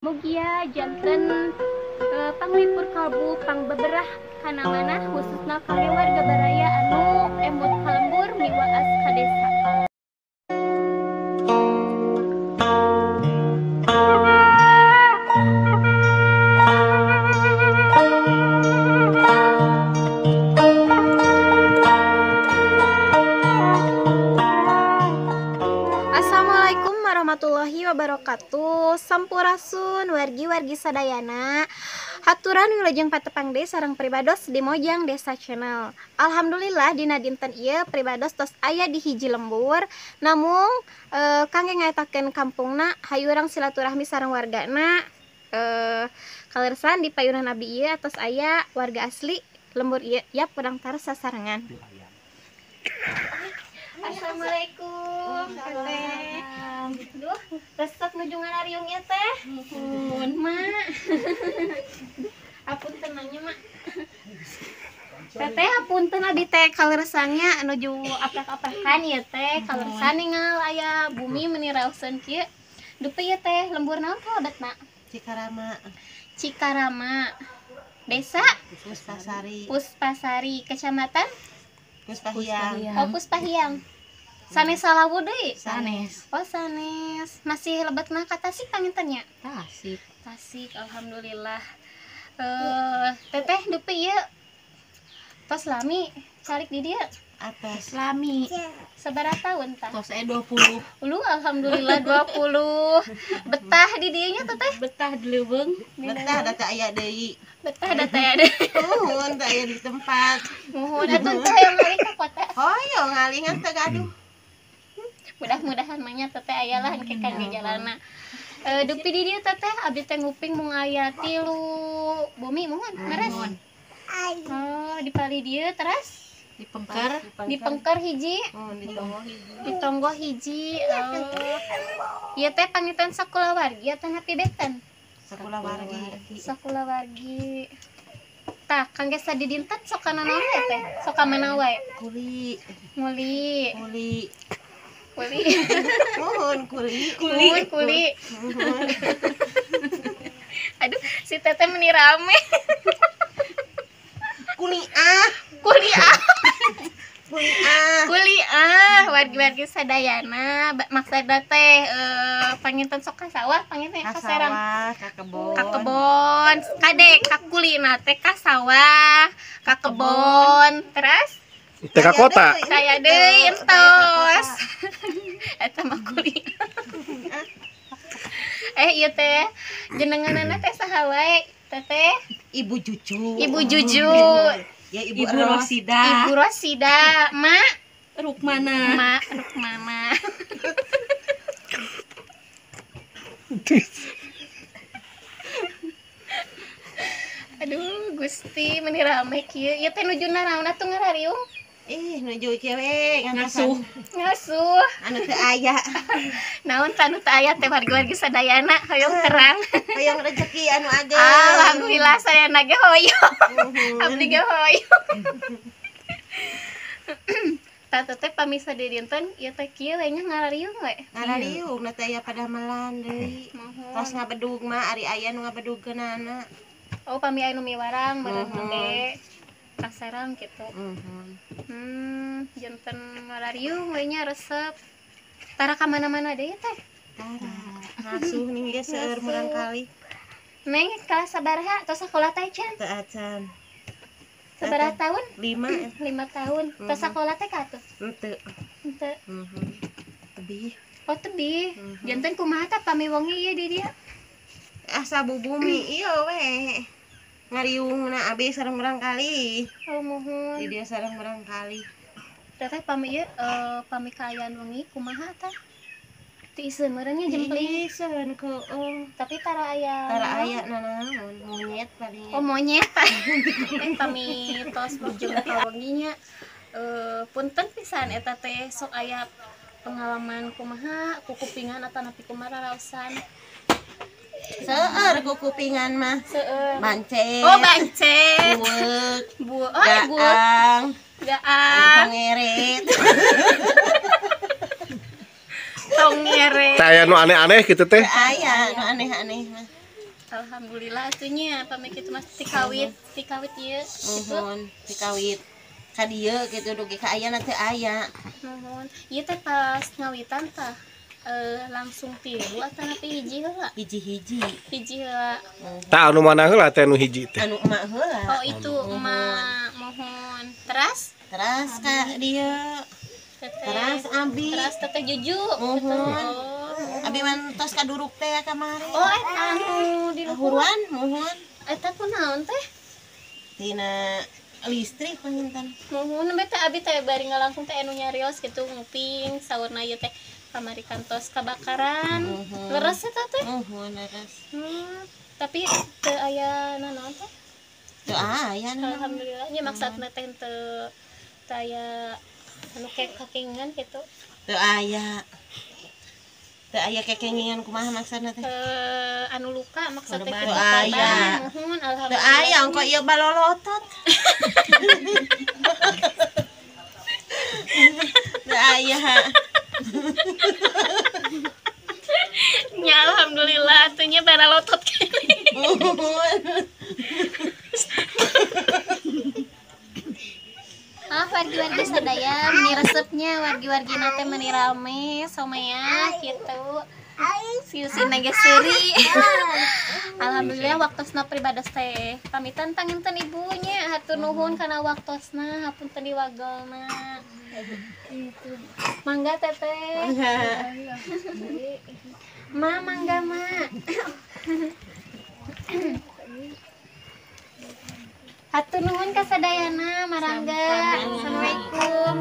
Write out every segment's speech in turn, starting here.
Mugia janten panglipur kalbu pang beberah kana mana khususna kangge warga baraya anu emut kalembur miwaas ka desa. Assalamualaikum warahmatullahi wabarakatuh. Sampurasun wargi-wargi sadayana. Haturan wilujeng patepang deh sareng pribados di Mojang Desa Channel. Alhamdulillah dina dinten ieu pribados tos aya di hiji lembur. Namung kangge ngaetakeun kampungna hayurang silaturahmi sareng wargana. Kalersan di payunan abdi ieu tos aya warga asli lembur ieu yap urang taros sasarengan. Assalamualaikum teteh. Duh, resep nuju ngarariung ieu teh. Nuhun, Mak. Apunten nanya, Mak. Teteh apunten abi teh kaleresangnya nuju aprak-aprakan ieu teh. Kaleresan ningal aya bumi meuni raoseun kieu. Dupe ieu teh lembur naon kalebetna? Cikarama. Cikarama. Desa Puspasari, Kecamatan Puspahiang. Oh, Puspahiang. Sanes salawu deui. Sanes. Oh, sanes. Masih lebetna ka Tasik pangintennya? Tasik. Tasik, alhamdulillah. Teteh dupe ieu tos lami calik di dieu. Atas lami. Sabaraha taun tah? Tos 20. Ulu alhamdulillah 20. Betah di dieu nya teteh? Betah di leuweung. Betah da teu aya deui. Betah da teh ada. Nuhun teu aya di tempat. Muhun atuh teh yang ngalih ka kota. Hoyong ngalingan teu gaduh. Mudah-mudahan mah nya teteh aya lah engke kan di jalanna. Dupi di dieu teteh abdi teh nguping mung aya 3 bumi muhun meres. Oh, di pali dieu teras Di Pengker. di Pengker hiji, Di Tonggo hiji. di Tonggo hiji. Ieu teh pangiten sakulawargi atawa nepi beten? Sakulawargi. Sakulawargi. Tah, kangge sadi dinten sok kana naon we teh? Sok ka mana wae? Kuli. Muli. Kuli. Kuli. Nuhun kuli. Kuli. Aduh, si teteh meni rame. Kuliah. Kuliah. Kuliah. Kuliah wargi-wargi sadayana maksudna teh panginten sok ka sawah, panginten ka serang Ka kebon. ka kebon, kade ka kulina teh ka sawah, ka kebon, terus TK kota. saya deui entos. Eta mah kuliah. Ieu teh jenenganna teh saha wae? Teteh Ibu Cucu. Ibu Juju. Ya Ibu Rosida. Ibu Rosida, Mak Rukmana. Mak Rukmana. Aduh, Gusti meni rame kieu. Ieu teh nuju naon atuh ngarariung? Nuju cewek Ngasuh. Ngasuh. Anu teu aya. Naon tanu teu aya teh wargi-wargi sadayana hoyong terang. Hoyong rezeki anu ageng. Alhamdulillah saya nage hoyong. Abdi ge hoyong. Tata teh pamisa di dinten ieu teh kieu we nya ngarariung we. Ngarariung na teh aya padamelan deui. Tos ngabedug mah ari aya nu ngabedugkeunana. Oh, pami anu miwarang bareng gede. Kaserang gitu. Janten ngarariung we nya resep. Tara ka mana-mana deui teh. Tara. Ngasuh ning ge seueur murang kali. Neng kelas sabaraha tos sakola teh can? Teu acan. Sabaraha tahun? 5. 5 tahun. Tos sakola teh ka atuh? Henteu. Henteu. Tebih. Oh, tebih. Janten kumaha tah pami wongi ieu di dieu? Asa bubumi ieu we. Ngariungna abi sareng murang kali. Oh, mohon. Di dia sareng murang kali. Teteh pami ieu pami kaayaan wengi kumaha tah? Teu iseun meureun nya jempling. Iseun Tapi tara aya. Tara aya nanaon monyet paling. Oh, monyet. Pami tos bujung ka wengi nya. Punten pisan eta teh sok aya pengalaman kumaha ku kupingan atawa nepi kumaha raosan. Seueur ku kupingan mah. Seueur. Banceng. Oh, banceng. Bueuk. Gaang. Ngeret. Tong ngere. Kayak nu aneh-aneh gitu teh. Aya nu aneh-aneh mah. Alhamdulillah atunya pamit kitu Mas tikawit ieu gitu. Nuhun tikawit ka dieu kitu dugi ka aya teh aya. Nuhun. Ieu teh pas ngawitan tah langsung 3 atau napi hiji heula? Hiji-hiji. Hiji heula. Tak anu mana heula teh nu hiji teh. Anu emak heula. Oh itu emak mohon. Teras Ka dieu. teteh. Teras abi. Teras teteh juju. Muhun. Oh. Abi man tos kaduruk teh kamari. Oh eta anu di luhur. Huruan muhun. Eta kunaon teh? Tina listrik panginten. Muhun bete abi teh bari ngalangsung teh anu nyarios gitu nguping saurna ieu teh kamari kantos kebakaran. Leres eta teh. Muhun leres. Tapi teu aya nanaon teh. Teu aya naon. Alhamdulillah nya maksudna teh teu aya anu kakengan gitu. Teu aya. Teu aya kekengingan kumaha maksudna teh. Anu luka maksudnya Teu aya. Muhun Teu alhamdulillah. aya engko ieu balolotot. Teu aya. Nya alhamdulillah atunya baralotot kene. Wargi-wargi sadaya meni resepnya wargi-wargi nate meni rame somea gitu. Siusina ge seuri. Alhamdulillah waktosna pribados teh pamitan tanginten ibunya hatur nuhun kana waktosna hapunten diwagelna. Mangga teteh. Ma mangga ma. Hatur nuhun kasadayana marangga. Assalamualaikum.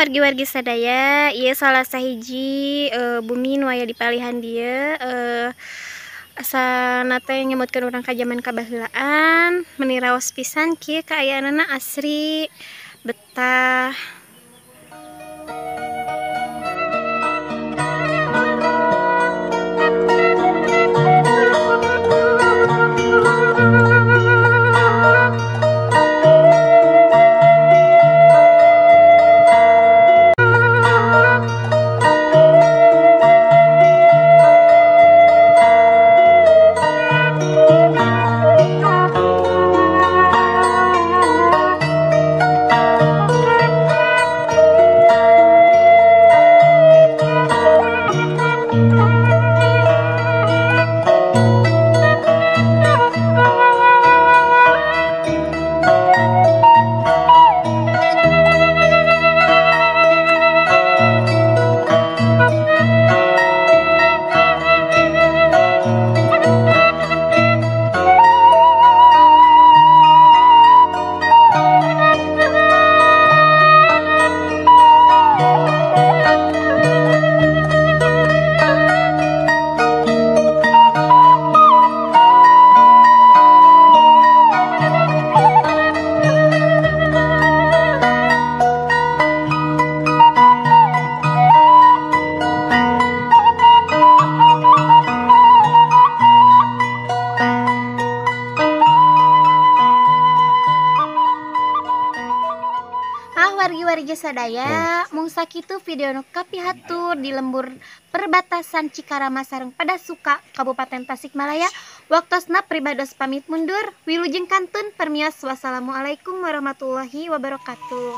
wargi-wargi sadaya, ieu salah sahiji bumi nu aya di palihan dieu asana teh nyemutkeun urang ka zaman kabaheulaan, meuni raos pisan kieu kaayaanana asri, betah. Wargi-wargi sadaya, mung sakitu video nu kapihatur di lembur perbatasan Cikarama sareng Padasuka, Kabupaten Tasikmalaya. Waktosna pribados pamit mundur. Wilujeng kantun permios. Wassalamualaikum warahmatullahi wabarakatuh.